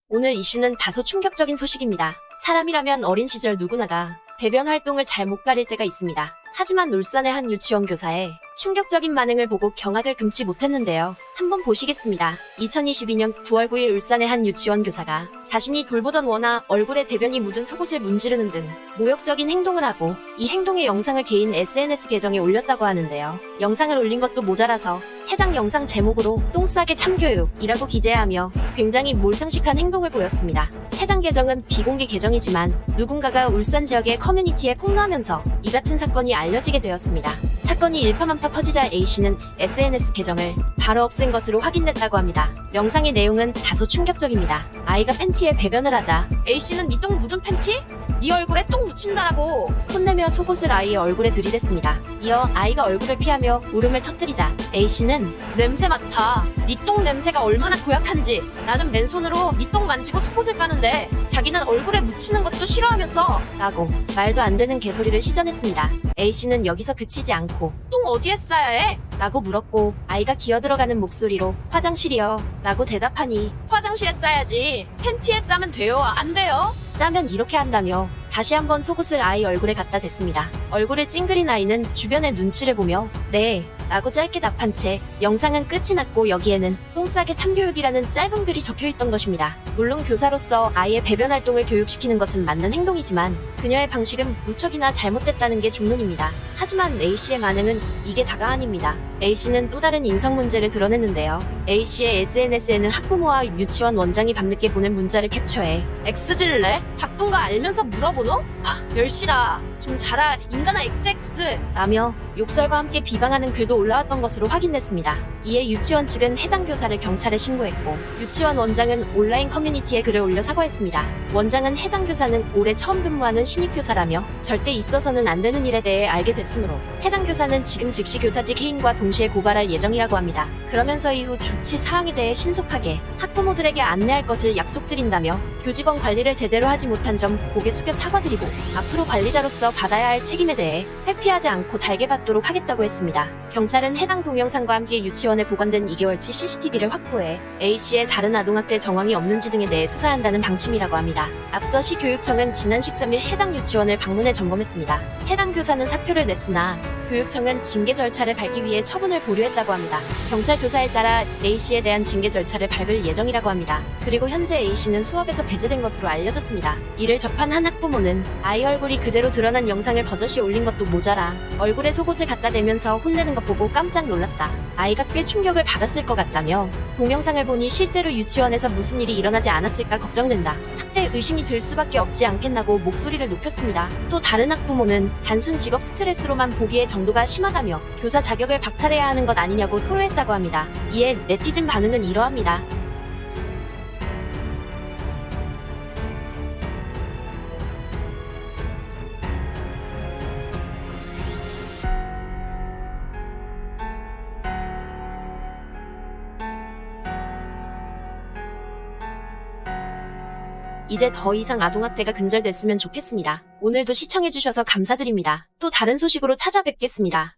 오늘 이슈는 다소 충격적인 소식입니다. 사람이라면 어린 시절 누구나가 배변 활동을 잘 못 가릴 때가 있습니다. 하지만 울산의 한 유치원 교사의 충격적인 반응을 보고 경악을 금치 못했는데요. 한번 보시겠습니다. 2022년 9월 9일 울산의 한 유치원 교사가 자신이 돌보던 원아 얼굴에 대변이 묻은 속옷을 문지르는 등 모욕적인 행동을 하고 이 행동의 영상을 개인 SNS 계정에 올렸다고 하는데요. 영상을 올린 것도 모자라서 해당 영상 제목으로 똥싸개 참교육이라고 기재하며 굉장히 몰상식한 행동을 보였습니다. 해당 계정은 비공개 계정이지만 누군가가 울산 지역의 커뮤니티에 폭로하면서 이 같은 사건이 알려지게 되었습니다. 사건이 일파만파 퍼지자 A씨는 SNS 계정을 바로 없앤 것으로 확인됐다고 합니다. 영상의 내용은 다소 충격적입니다. 아이가 팬티에 배변을 하자 A씨는 니 똥 묻은 팬티? 네 얼굴에 똥 묻힌다라고 혼내며 속옷을 아이의 얼굴에 들이댔습니다. 이어 아이가 얼굴을 피하며 울음을 터뜨리자 A씨는 냄새 맡아. 니 똥 냄새가 얼마나 고약한지 나는 맨손으로 니 똥 만지고 속옷을 빠는데 자기는 얼굴에 묻히는 것도 싫어하면서 라고 말도 안 되는 개소리를 시전했습니다. A씨는 여기서 그치지 않고 똥 어디에 싸야 해? 라고 물었고 아이가 기어들어가는 목소리로 화장실이요 라고 대답하니 화장실에 싸야지 팬티에 싸면 돼요 안 돼요? 싸면 이렇게 한다며 다시 한번 속옷을 아이 얼굴에 갖다 댔습니다. 얼굴을 찡그린 아이는 주변의 눈치를 보며 네 라고 짧게 답한 채 영상은 끝이 났고 여기에는 똥싸개 참교육이라는 짧은 글이 적혀있던 것입니다. 물론 교사로서 아이의 배변 활동을 교육시키는 것은 맞는 행동이지만 그녀의 방식은 무척이나 잘못됐다는 게 중론입니다. 하지만 A씨의 반응은 이게 다가 아닙니다. A씨는 또 다른 인성 문제를 드러냈는데요. A씨의 SNS에는 학부모와 유치원 원장이 밤늦게 보낸 문자를 캡처해 X질래? 바쁜 거 알면서 물어보노? 아, 멸시다. 좀 자라 인간아 XX 라며 욕설과 함께 비방하는 글도 올라왔던 것으로 확인됐습니다. 이에 유치원 측은 해당 교사를 경찰에 신고했고 유치원 원장은 온라인 커뮤니티에 글을 올려 사과했습니다. 원장은 해당 교사는 올해 처음 근무하는 신입교사라며 절대 있어서는 안 되는 일에 대해 알게 됐으므로 해당 교사는 지금 즉시 교사직 해임과 동시에 고발할 예정이라고 합니다. 그러면서 이후 조치 사항에 대해 신속하게 학부모들에게 안내할 것을 약속드린다며 교직원 관리를 제대로 하지 못한 점 고개 숙여 사과드리고 앞으로 관리자로서 받아야 할 책임에 대해 회피하지 않고 달게 받도록 하겠다고 했습니다. 경찰은 해당 동영상과 함께 유치원에 보관된 2개월치 CCTV를 확보해 A씨의 다른 아동학대 정황이 없는지 등에 대해 수사한다는 방침이라고 합니다. 앞서 시교육청은 지난 13일 해당 유치원을 방문해 점검했습니다. 해당 교사는 사표를 냈으나 교육청은 징계 절차를 밟기 위해 처분을 보류했다고 합니다. 경찰 조사에 따라 A씨에 대한 징계 절차를 밟을 예정이라고 합니다. 그리고 현재 A씨는 수업에서 배제된 것으로 알려졌습니다. 이를 접한 한 학부모는 아이 얼굴이 그대로 드러난 영상을 버젓이 올린 것도 모자라 얼굴에 속옷을 갖다 대면서 혼내는 것 보고 깜짝 놀랐다. 아이가 꽤 충격을 받았을 것 같다며 동영상을 보니 실제로 유치원에서 무슨 일이 일어나지 않았을까 걱정된다. 학대 의심이 들 수밖에 없지 않겠나고 목소리를 높였습니다. 또 다른 학부모는 단순 직업 스트레스로만 보기에 정도가 심하다며 교사 자격을 박탈해야 하는 것 아니냐고 토로했다고 합니다. 이에 네티즌 반응은 이러합니다. 이제 더 이상 아동학대가 근절됐으면 좋겠습니다. 오늘도 시청해주셔서 감사드립니다. 또 다른 소식으로 찾아뵙겠습니다.